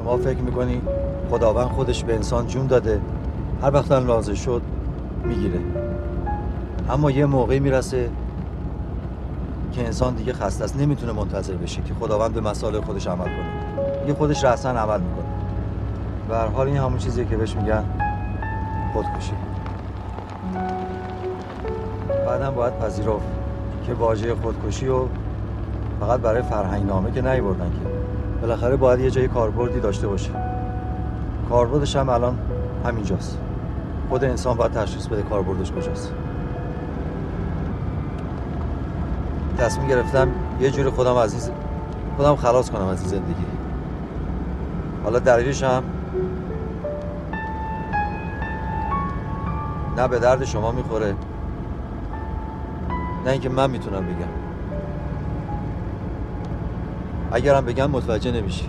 شما فکر میکنی خداوند خودش به انسان جون داده، هر وقت لازم شد میگیره، اما یه موقعی میرسه که انسان دیگه خسته است، نمیتونه منتظر بشه که خداوند به مصالح خودش عمل کنه، دیگه خودش رأساً عمل میکنه. به هر حال این همون چیزیه که بهش میگن خودکشی. بعدم باید پذیرفت که واژه خودکشی رو فقط برای فرهنگنامه که نیاوردن، که بالاخره باید یه جای کاربردی داشته باشه. کاربردش هم الان همینجاست. خود انسان باید تشخیص بده کاربردش کجاست. تصمیم گرفتم یه جوری خودم خلاص کنم از این زندگی. حالا دلیلش هم نه به درد شما میخوره، نه اینکه من میتونم بگم. اگرم بگم متوجه نمیشی،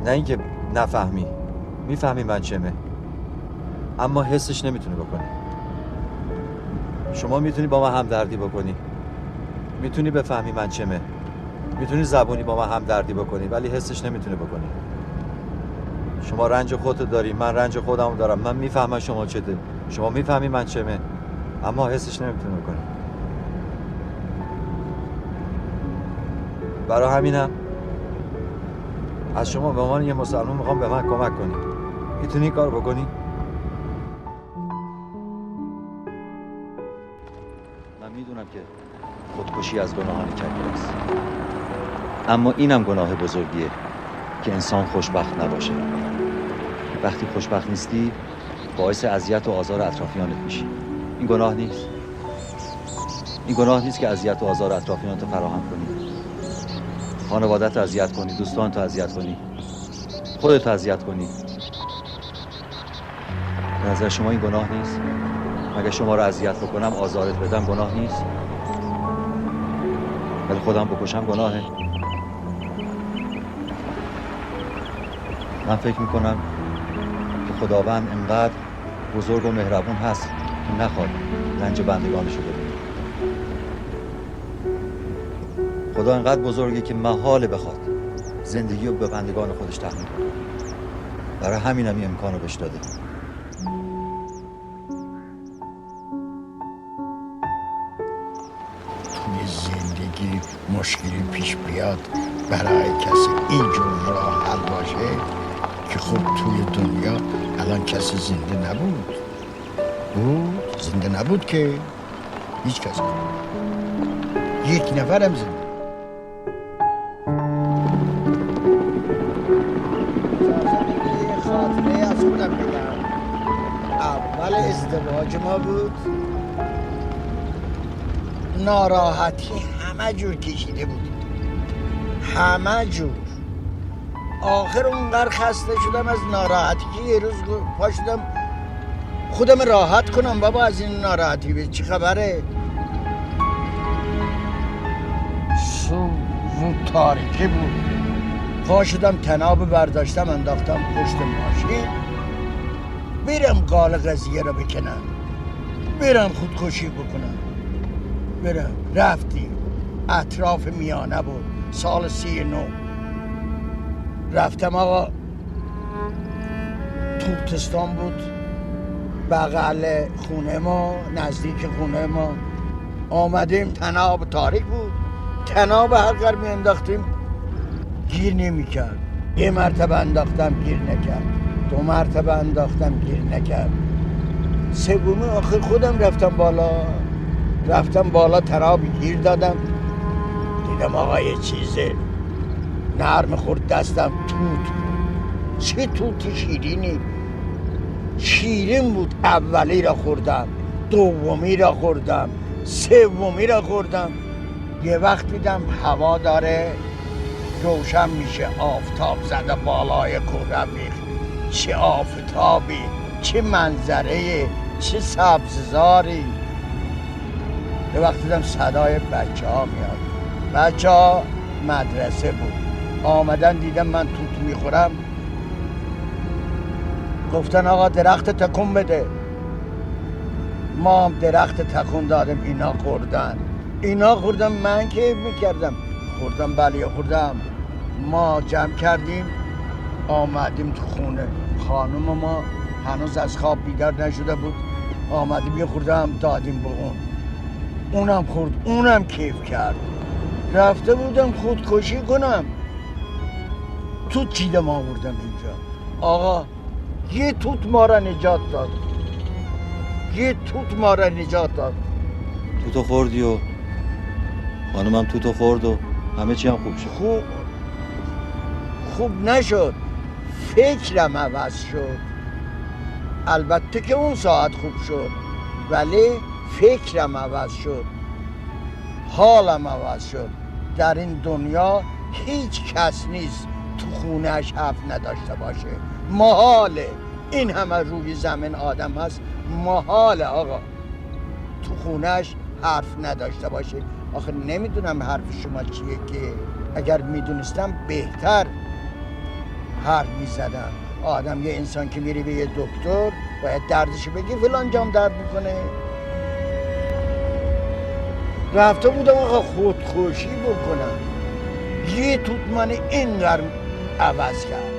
نه اینکه نفهمی، میفهمی من چمه، اما حسش نمیتونی بکنی. شما میتونی با من همدردی بکنی، میتونی بفهمی من چمه، میتونی زبونی با من همدردی بکنی، ولی حسش نمیتونی بکنی. شما رنج خودتو داری، من رنج خودمو دارم. من میفهمم شما چته، شما میفهمی من چمه، اما حسش نمیتونی بکنی. برای همینم از شما به عنوان یه مسلمان میخوام به من کمک کنی. میتونی این کار بکنی؟ من میدونم که خودکشی از گناهان کبیر است، اما اینم گناه بزرگیه که انسان خوشبخت نباشه. وقتی خوشبخت نیستی باعث اذیت و آزار اطرافیانت میشی. این گناه نیست. این گناه نیست که اذیت و آزار اطرافیانت فراهم کنی، خانوادت اذیت کنی، دوستانت اذیت کنی، خودت اذیت کنی. به نظر شما این گناه نیست؟ مگه شما رو اذیت بکنم، آزارت بدم گناه نیست؟ ولی خودم بکشم گناهه. من فکر میکنم که خداوند انقدر بزرگ و مهربون هست که نخواد رنج بندگانشو ببینه. خدا انقدر بزرگه که محاله بخواد زندگی رو به بندگان خودش تحمیل کنه. برای همینم این امکان رو بهش داده. توی زندگی مشکلی پیش بیاد برای کسی اینجور راه حل باشه که خب توی دنیا الان کسی زنده نبود. زنده نبود که هیچ کس نبود. یک نفرم زنده. خاطره از خودم بگم. اول ازدواج ما بود، ناراحتی همه جور کشیده بود، همه جور. آخر اونقدر خسته شدم از ناراحتی که یه روز پا شدم خودم راحت کنم. بابا از این ناراحتی به چی خبره؟ رو تاریکی بود. پا شدم تناب برداشتم انداختم پشت ماشین، برم قال قضیه رو بکنم، برم خودکشی بکنم. برم رفتیم. اطراف میانه بود، سال 39. رفتم آقا، توتستان بود بغل خونه ما، نزدیک خونه ما. آمدیم تناب تاریک بود، تناب هر قدر می انداختیم گیر نمی کرد. یه مرتبه انداختم گیر نکرد، 2 مرتبه انداختم گیر نکرد، سومی آخر خودم رفتم بالا تناب گیر دادم. دیدم آقا یه چیزه نرم خورد دستم، توت. چه توت شیرینی، شیرین بود. اولی را خوردم، دومی را خوردم، سومی را خوردم. یه وقت دیدم هوا داره روشن میشه، آفتاب زده بالای کوه رفیق. چه آفتابی، چه منظره، چه سبززاری. یه وقت دیدم صدای بچه ها میاد، بچه ها مدرسه بود آمدن، دیدم من توت میخورم، گفتن آقا درخت تکون بده. ما هم درخت تکون دادم، اینا خوردن. من که میکردم خوردم، بله خوردم. ما جمع کردیم آمدیم تو خونه. خانم ما هنوز از خواب بیدار نشده بود. آمدیم یه خورده هم دادیم به اونم خورد، اونم کیف کرد. رفته بودم خودکشی کنم، توت چیدم آوردم اینجا. آقا یه توت ما را نجات داد، یه توت ما را نجات داد. توتو خوردی و خانمم توتو خورد و همه چی هم خوب شد. خوب نشد، فکرم عوض شد. البته که اون ساعت خوب شد، ولی فکرم عوض شد، حالم عوض شد. در این دنیا هیچ کس نیست تو خونهش حرف نداشته باشه. محاله. این همه روی زمین آدم هست، محاله آقا تو خونهش حرف نداشته باشه. آخه نمیدونم حرف شما چیه که اگر میدونستم بهتر حرف میزدم. آدم یه انسان که میری به یه دکتر باید دردشو بگی فلان جام درد میکنه. رفته بودم آقا خودکشی بکنم، یه توت من اینقدر عوض کرد.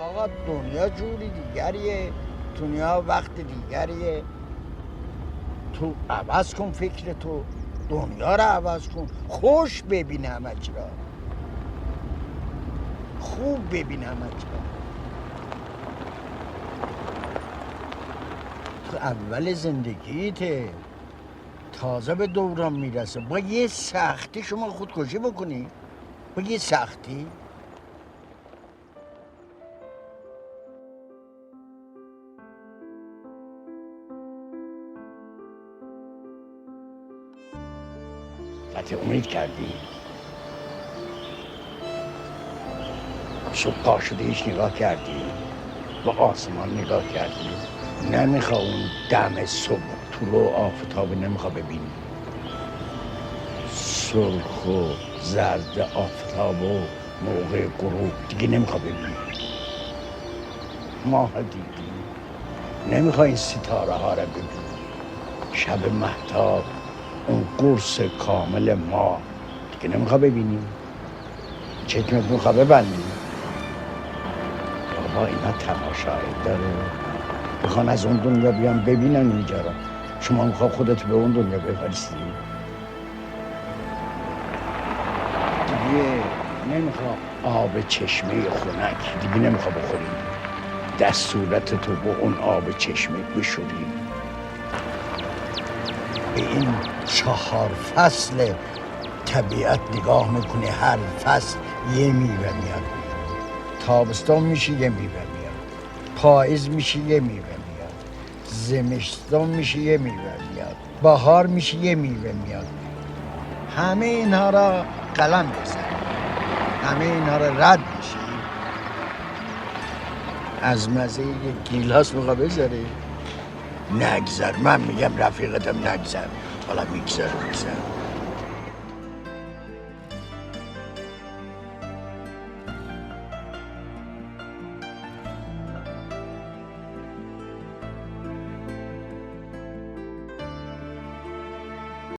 آقا دنیا جوری دیگریه، دنیا وقت دیگریه. تو عوض کن فکر تو، دنیا رو عوض کن، خوش ببین همه چی را، خوب ببین همه چی را. تو اول زندگیته، تازه به دوران میرسه، با یه سختی شما خودکشی بکنی، با یه سختی. قطع امید کردی؟ صبح پا شده هیچ نگاه کردی؟ با آسمان نگاه کردی؟ نمیخوا اون دم صبح طلوع آفتاب نمیخوا ببینی؟ سرخ و زرد آفتاب و موقع غروب دیگه نمیخوا ببینی؟ ماه دیدی؟ نمیخوا این ستاره ها رو ببینی؟ شب مهتاب اون قرص کامل ماه دیگه نمیخوا ببینی؟ چشمت میخوا ببندی؟ بابا اینا تماشایی داره، بخوان از اون دنیا بیان ببینن اینجا رو. شما میخوا خودت به اون دنیا بفرستی؟ دیگه نمیخوا آب چشمه خنک دیگه نمیخوا بخوری، دستورت تو با اون آب چشمه بشوری. به این 4 فصل طبیعت نگاه میکنه، هر فصل یه میوه میاد. تابستان میشه یه میوه میاد، پاییز میشه یه میوه میاد، زمستان میشه یه میوه میاد، بهار میشه یه میوه میاد. همه اینها را قلم بزن، همه اینها را رد میشه. از مزه یک گیلاس میخوا بذاره، نگذر. من میگم رفیقتم نگذر، حالا میگذر.